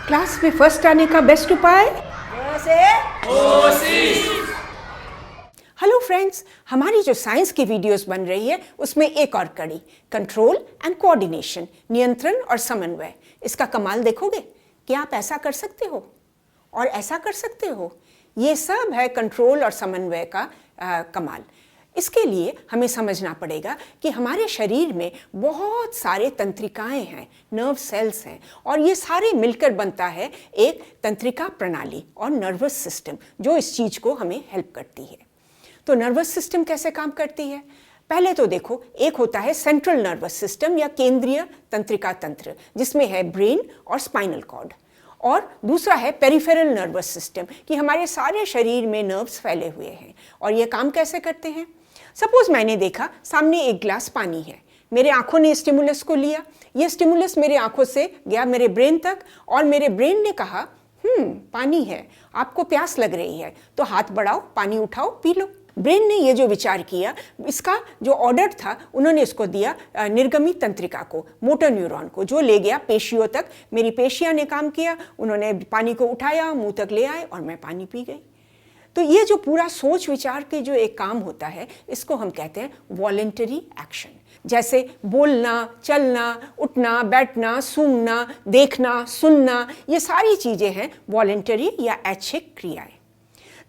Class में first आने का बेस्ट उपाय हेलो फ्रेंड्स, हमारी जो साइंस की वीडियोस बन रही है उसमें एक और कड़ी कंट्रोल एंड कोऑर्डिनेशन, नियंत्रण और समन्वय। इसका कमाल देखोगे कि आप ऐसा कर सकते हो और ऐसा कर सकते हो। ये सब है कंट्रोल और समन्वय का कमाल। इसके लिए हमें समझना पड़ेगा कि हमारे शरीर में बहुत सारे तंत्रिकाएं हैं, नर्व सेल्स हैं, और ये सारे मिलकर बनता है एक तंत्रिका प्रणाली और नर्वस सिस्टम जो इस चीज़ को हमें हेल्प करती है। तो नर्वस सिस्टम कैसे काम करती है? पहले तो देखो, एक होता है सेंट्रल नर्वस सिस्टम या केंद्रीय तंत्रिका तंत्र, जिसमें है ब्रेन और स्पाइनल कॉर्ड, और दूसरा है पेरिफेरल नर्वस सिस्टम कि हमारे सारे शरीर में नर्व्स फैले हुए हैं। और ये काम कैसे करते हैं? सपोज मैंने देखा सामने एक ग्लास पानी है, मेरे आंखों ने स्टिमुलस को लिया, ये स्टिमुलस मेरे आंखों से गया मेरे ब्रेन तक, और मेरे ब्रेन ने कहा पानी है, आपको प्यास लग रही है तो हाथ बढ़ाओ, पानी उठाओ, पी लो। ब्रेन ने ये जो विचार किया, इसका जो ऑर्डर था उन्होंने इसको दिया निर्गमित तंत्रिका को, मोटर न्यूरॉन को, जो ले गया पेशियों तक। मेरी पेशियां ने काम किया, उन्होंने पानी को उठाया, मुंह तक ले आए और मैं पानी पी गई। तो ये जो पूरा सोच विचार के जो एक काम होता है, इसको हम कहते हैं वॉलेंटरी एक्शन। जैसे बोलना, चलना, उठना, बैठना, सूंघना, देखना, सुनना, ये सारी चीज़ें हैं वॉलेंटरी या ऐच्छिक क्रियाएं।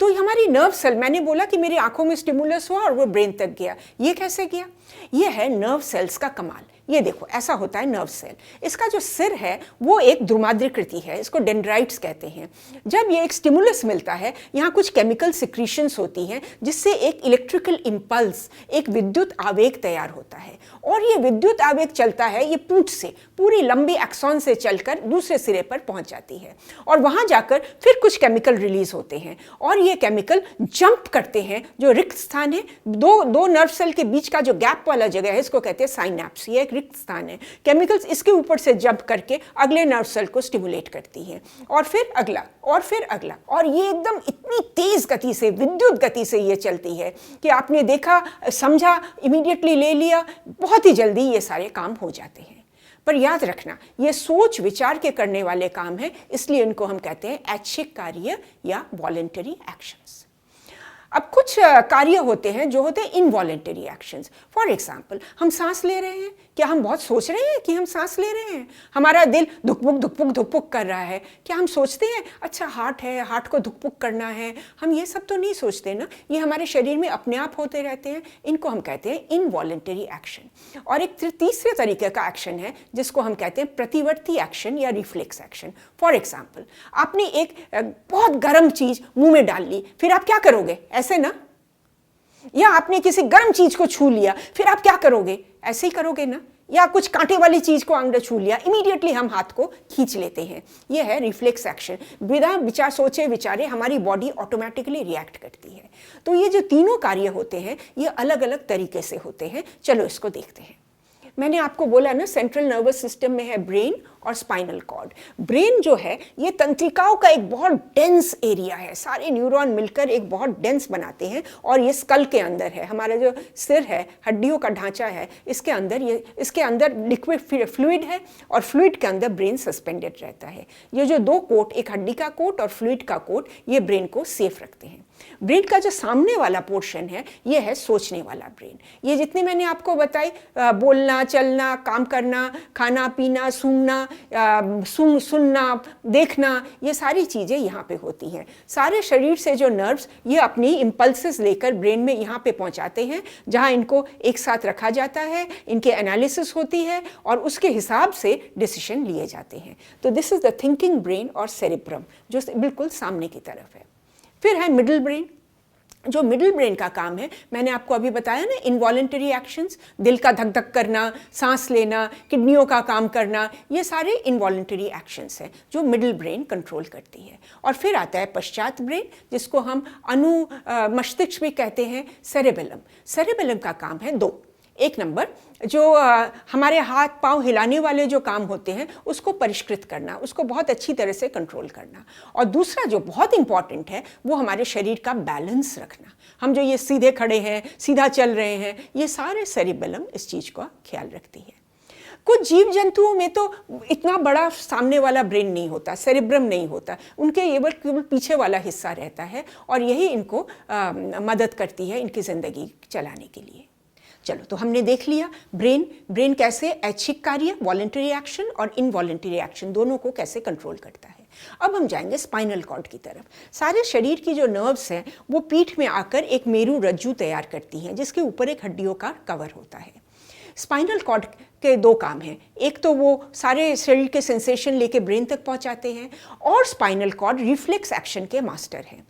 तो हमारी नर्व सेल, मैंने बोला कि मेरी आंखों में स्टिमुलस हुआ और वो ब्रेन तक गया। ये कैसे गया? ये है नर्व सेल्स का कमाल। ये देखो, ऐसा होता है नर्व सेल। इसका जो सिर है वो एक द्रुमाद्रिकृति है, इसको डेंड्राइट्स कहते हैं। जब ये एक स्टिमुलस मिलता है, यहाँ कुछ केमिकल सिक्रीशंस होती हैं जिससे एक इलेक्ट्रिकल इम्पल्स, एक विद्युत आवेग तैयार होता है, और ये विद्युत आवेग चलता है, ये पूंछ से पूरी लंबी एक्सॉन से चलकर दूसरे सिरे पर पहुंच जाती है, और वहां जाकर फिर कुछ केमिकल रिलीज होते हैं, और ये केमिकल जंप करते हैं। जो रिक्त स्थान है, दो नर्व सेल के बीच का जो गैप वाला जगह है, इसको कहते हैं साइनैप्स। ये एक रिक्त स्थान है। केमिकल्स इसके ऊपर से जंप करके अगले नर्व सेल को स्टिमुलेट करती है, और फिर अगला, और फिर अगला, और ये एकदम इतनी तेज गति से, विद्युत गति से ये चलती है कि आपने देखा, समझा, इमीडिएटली ले लिया, बहुत ही जल्दी ये सारे काम हो जाते हैं। पर याद रखना, ये सोच विचार के करने वाले काम है, इसलिए इनको हम कहते हैं ऐच्छिक कार्य या वॉलेंटरी एक्शंस। अब कुछ कार्य होते हैं जो होते हैं इनवॉलेंटरी एक्शंस। फॉर एग्जाम्पल, हम सांस ले रहे हैं, क्या हम बहुत सोच रहे हैं कि हम सांस ले रहे हैं? हमारा दिल धुकपुक धुकपुक धुकपुक कर रहा है, क्या हम सोचते हैं अच्छा हार्ट है, हार्ट को धुकपुक करना है? हम ये सब तो नहीं सोचते ना, ये हमारे शरीर में अपने आप होते रहते हैं। इनको हम कहते हैं इनवॉलेंटरी एक्शन। और एक तीसरे तरीके का एक्शन है जिसको हम कहते हैं प्रतिवर्ती एक्शन या रिफ्लेक्स एक्शन। फॉर एग्जाम्पल, आपने एक बहुत गर्म चीज मुंह में डाल ली, फिर आप क्या करोगे? ऐसे ना? या आपने किसी गर्म चीज को छू लिया, फिर आप क्या करोगे? ऐसे ही करोगे ना? या कुछ कांटे वाली चीज को अंदर छू लिया, इमीडिएटली हम हाथ को खींच लेते हैं। यह है रिफ्लेक्स एक्शन। बिना विचार सोचे विचारे हमारी बॉडी ऑटोमेटिकली रिएक्ट करती है। तो ये जो तीनों कार्य होते हैं, ये अलग अलग तरीके से होते हैं। चलो इसको देखते हैं। मैंने आपको बोला ना, सेंट्रल नर्वस सिस्टम में है ब्रेन और स्पाइनल कॉर्ड। ब्रेन जो है ये तंत्रिकाओं का एक बहुत डेंस एरिया है, सारे न्यूरॉन मिलकर एक बहुत डेंस बनाते हैं, और ये स्कल के अंदर है। हमारा जो सिर है, हड्डियों का ढांचा है, इसके अंदर लिक्विड फ्लूइड है, और फ्लूइड के अंदर ब्रेन सस्पेंडेड रहता है। ये जो दो कोट, एक हड्डी का कोट और फ्लूइड का कोट, ये ब्रेन को सेफ रखते हैं। ब्रेन का जो सामने वाला पोर्शन है, ये है सोचने वाला ब्रेन। ये जितने मैंने आपको बताई, बोलना, चलना, काम करना, खाना पीना, सूंघना, सुनना, देखना, ये सारी चीज़ें यहाँ पे होती हैं। सारे शरीर से जो नर्व्स ये अपनी इम्पल्सेस लेकर ब्रेन में यहाँ पे पहुँचाते हैं, जहाँ इनको एक साथ रखा जाता है, इनके एनालिसिस होती है, और उसके हिसाब से डिसीजन लिए जाते हैं। तो this is the thinking brain और सेरेब्रम, जो बिल्कुल सामने की तरफ है। फिर है मिडिल ब्रेन। जो मिडिल ब्रेन का काम है, मैंने आपको अभी बताया ना, इनवॉलेंटरी एक्शंस, दिल का धक धक करना, सांस लेना, किडनियों का काम करना, ये सारे इनवॉलेंटरी एक्शंस हैं जो मिडिल ब्रेन कंट्रोल करती है। और फिर आता है पश्चात ब्रेन, जिसको हम मस्तिष्क भी कहते हैं, सेरेबेलम। सेरेबेलम का काम है दो। एक नंबर, जो हमारे हाथ पांव हिलाने वाले जो काम होते हैं उसको परिष्कृत करना, उसको बहुत अच्छी तरह से कंट्रोल करना। और दूसरा जो बहुत इंपॉर्टेंट है, वो हमारे शरीर का बैलेंस रखना। हम जो ये सीधे खड़े हैं, सीधा चल रहे हैं, ये सारे सेरिबेलम इस चीज़ का ख्याल रखती है। कुछ जीव जंतुओं में तो इतना बड़ा सामने वाला ब्रेन नहीं होता, सेरिब्रम नहीं होता, उनके केवल पीछे वाला हिस्सा रहता है और यही इनको मदद करती है इनकी ज़िंदगी चलाने के लिए। चलो, तो हमने देख लिया ब्रेन कैसे ऐच्छिक कार्य, वॉलंटरी एक्शन और इनवॉलंटरी एक्शन दोनों को कैसे कंट्रोल करता है। अब हम जाएंगे स्पाइनल कॉर्ड की तरफ। सारे शरीर की जो नर्व्स हैं वो पीठ में आकर एक मेरू रज्जु तैयार करती हैं जिसके ऊपर एक हड्डियों का कवर होता है। स्पाइनल कॉर्ड के दो काम हैं, एक तो वो सारे शरीर के सेंसेशन लेके ब्रेन तक पहुंचाते हैं और स्पाइनल कॉर्ड रिफ्लेक्स एक्शन के मास्टर हैं।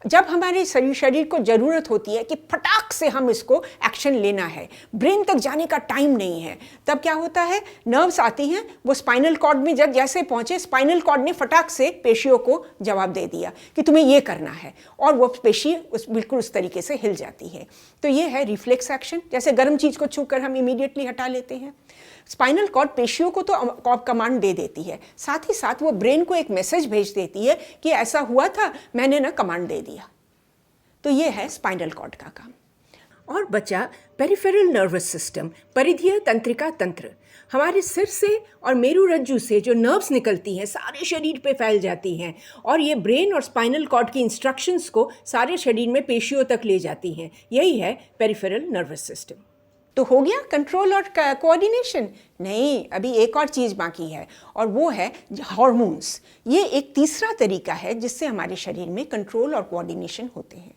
जब हमारे शरीर को ज़रूरत होती है कि फटाक से हम इसको एक्शन लेना है, ब्रेन तक जाने का टाइम नहीं है, तब क्या होता है, नर्व्स आती हैं, वो स्पाइनल कॉर्ड में जब जैसे पहुँचे, स्पाइनल कॉर्ड ने फटाक से पेशियों को जवाब दे दिया कि तुम्हें ये करना है और वो पेशी बिल्कुल उस तरीके से हिल जाती है। तो ये है रिफ्लेक्स एक्शन, जैसे गर्म चीज़ को छूकर हम इमीडिएटली हटा लेते हैं। स्पाइनल कॉर्ड पेशियों को तो कमांड दे देती है, साथ ही साथ वो ब्रेन को एक मैसेज भेज देती है कि ऐसा हुआ था, मैंने ना कमांड दे दिया। तो ये है स्पाइनल कॉर्ड का काम। और बचा पेरिफेरल नर्वस सिस्टम, परिधीय तंत्रिका तंत्र। हमारे सिर से और मेरुरज्जु से जो नर्व्स निकलती हैं सारे शरीर पे फैल जाती हैं और ये ब्रेन और स्पाइनल कॉर्ड की इंस्ट्रक्शंस को सारे शरीर में पेशियों तक ले जाती हैं। यही है पेरिफेरल नर्वस सिस्टम। तो हो गया कंट्रोल और कोऑर्डिनेशन? नहीं, अभी एक और चीज़ बाकी है और वो है हार्मोन्स। ये एक तीसरा तरीका है जिससे हमारे शरीर में कंट्रोल और कोऑर्डिनेशन होते हैं।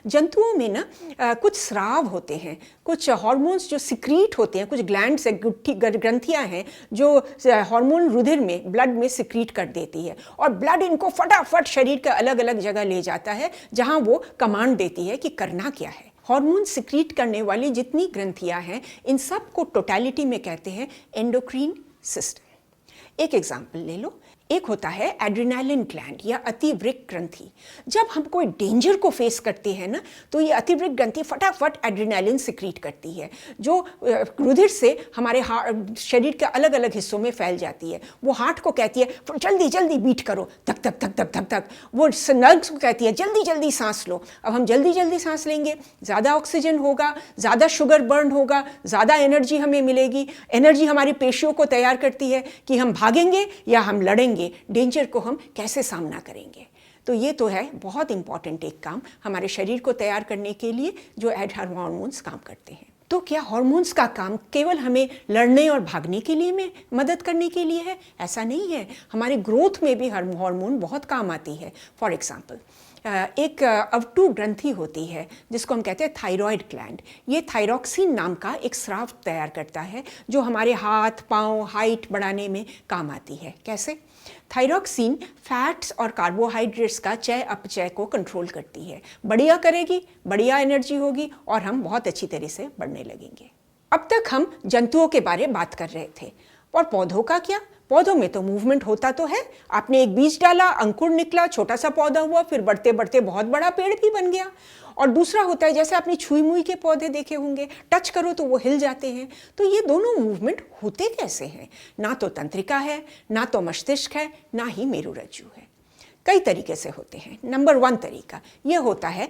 जंतुओं में ना कुछ स्राव होते हैं, कुछ हार्मोन्स जो सिक्रीट होते हैं, कुछ ग्लैंड्स ग्रंथियां हैं जो हार्मोन रुधिर में, ब्लड में सिक्रीट कर देती है और ब्लड इनको फटाफट शरीर के अलग अलग जगह ले जाता है जहां वो कमांड देती है कि करना क्या है। हार्मोन सिक्रीट करने वाली जितनी ग्रंथियां हैं इन सब को टोटलिटी में कहते हैं एंडोक्रीन सिस्टम। एक एग्जाम्पल ले लो, एक होता है एड्रेनालिन ग्लैंड या अतिवृक्क ग्रंथि। जब हम कोई डेंजर को फेस करते हैं ना, तो ये अतिवृक्क ग्रंथि फटाफट एड्रेनालिन सिक्रीट करती है जो रुधिर से हमारे शरीर के अलग अलग हिस्सों में फैल जाती है। वो हार्ट को कहती है जल्दी जल्दी बीट करो, धक धक धक धक धक धक। वो नर्व्स को कहती है जल्दी जल्दी सांस लो। अब हम जल्दी जल्दी सांस लेंगे, ज़्यादा ऑक्सीजन होगा, ज़्यादा शुगर बर्न होगा, ज़्यादा एनर्जी हमें मिलेगी। एनर्जी हमारी पेशियों को तैयार करती है कि हम भागेंगे या हम लड़ेंगे, डेंजर को हम कैसे सामना करेंगे। तो ये तो है बहुत इंपॉर्टेंट एक काम हमारे शरीर को तैयार करने के लिए जो हार्मोन्स काम करते हैं। तो क्या हार्मोन्स का काम केवल हमें लड़ने और भागने के लिए में मदद करने के लिए है? ऐसा नहीं है, हमारे ग्रोथ में भी हार्मोन बहुत काम आती है। फॉर एग्जाम्पल, एक अवटु ग्रंथि होती है जिसको हम कहते हैं थायराइड ग्लैंड। ये थायरॉक्सिन नाम का एक स्राव तैयार करता है जो हमारे हाथ पाँव हाइट बढ़ाने में काम आती है। कैसे? थायरॉक्सिन फैट्स और कार्बोहाइड्रेट्स का चय अपचय को कंट्रोल करती है। बढ़िया करेगी, बढ़िया एनर्जी होगी और हम बहुत अच्छी तरह से बढ़ने लगेंगे। अब तक हम जंतुओं के बारे में बात कर रहे थे, और पौधों का क्या? पौधों में तो मूवमेंट होता तो है। आपने एक बीज डाला, अंकुर निकला, छोटा सा पौधा हुआ, फिर बढ़ते बढ़ते बहुत बड़ा पेड़ भी बन गया। और दूसरा होता है जैसे आपने छुई मुई के पौधे देखे होंगे, टच करो तो वो हिल जाते हैं। तो ये दोनों मूवमेंट होते कैसे हैं? ना तो तंत्रिका है, ना तो मस्तिष्क है, ना ही मेरुरज्जु है। कई तरीके से होते हैं। नंबर 1 तरीका ये होता है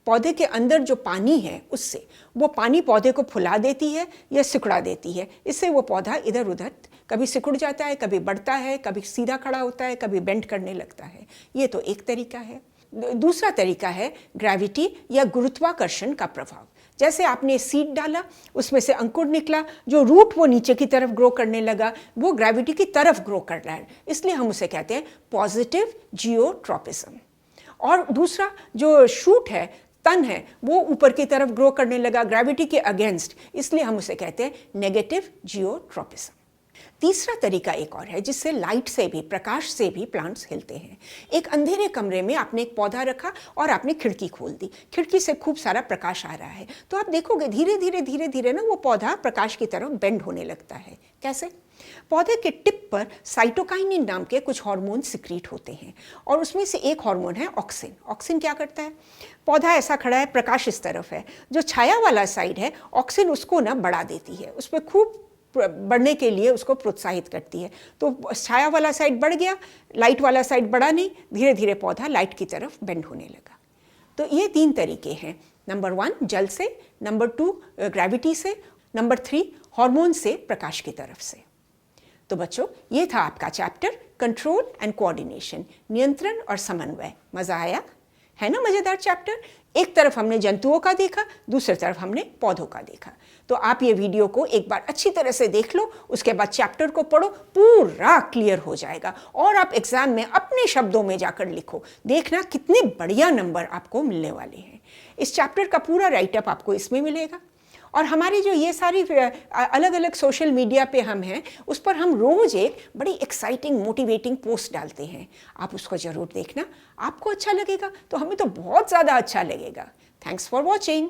पौधे के अंदर जो पानी है उससे, वो पानी पौधे को फुला देती है या सिकुड़ा देती है। इससे वो पौधा इधर उधर कभी सिकुड़ जाता है, कभी बढ़ता है, कभी सीधा खड़ा होता है, कभी बेंड करने लगता है। ये तो एक तरीका है। दूसरा तरीका है ग्रेविटी या गुरुत्वाकर्षण का प्रभाव। जैसे आपने सीड डाला, उसमें से अंकुर निकला, जो रूट वो नीचे की तरफ ग्रो करने लगा, वो ग्रेविटी की तरफ ग्रो कर रहा है, इसलिए हम उसे कहते हैं पॉजिटिव जियोट्रॉपिज्म। और दूसरा जो शूट है, तन है, वो ऊपर की तरफ ग्रो करने लगा ग्रेविटी के अगेंस्ट, इसलिए हम उसे कहते हैं नेगेटिव जियोट्रॉपिज्म। तीसरा तरीका एक और है जिससे लाइट से भी, प्रकाश से भी प्लांट्स हिलते हैं। एक अंधेरे कमरे में आपने एक पौधा रखा और आपने खिड़की खोल दी, खिड़की से खूब सारा प्रकाश आ रहा है, तो आप देखोगे धीरे धीरे धीरे धीरे ना वो पौधा प्रकाश की तरफ बेंड होने लगता है। कैसे? पौधे के टिप पर साइटोकाइनिन नाम के कुछ हार्मोन सिक्रीट होते हैं और उसमें से एक हार्मोन है ऑक्सिन। ऑक्सिन क्या करता है? पौधा ऐसा खड़ा है, प्रकाश इस तरफ है, जो छाया वाला साइड है, ऑक्सिन उसको ना बढ़ा देती है, उस पर खूब बढ़ने के लिए उसको प्रोत्साहित करती है। तो छाया वाला साइड बढ़ गया, लाइट वाला साइड बढ़ा नहीं, धीरे धीरे पौधा लाइट की तरफ बेंड होने लगा। तो ये 3 तरीके हैं। नंबर 1 जल से, नंबर 2 ग्रेविटी से, नंबर 3 हार्मोन से प्रकाश की तरफ से। तो बच्चों, ये था आपका चैप्टर कंट्रोल एंड कोऑर्डिनेशन, नियंत्रण और समन्वय। मजा आया है ना? मजेदार चैप्टर। एक तरफ हमने जंतुओं का देखा, दूसरी तरफ हमने पौधों का देखा। तो आप ये वीडियो को एक बार अच्छी तरह से देख लो, उसके बाद चैप्टर को पढ़ो, पूरा क्लियर हो जाएगा और आप एग्जाम में अपने शब्दों में जाकर लिखो। देखना कितने बढ़िया नंबर आपको मिलने वाले हैं। इस चैप्टर का पूरा राइटअप आपको इसमें मिलेगा। और हमारी जो ये सारी अलग अलग सोशल मीडिया पे हम हैं, उस पर हम रोज़ एक बड़ी एक्साइटिंग मोटिवेटिंग पोस्ट डालते हैं। आप उसको ज़रूर देखना, आपको अच्छा लगेगा तो हमें तो बहुत ज़्यादा अच्छा लगेगा। Thanks for watching.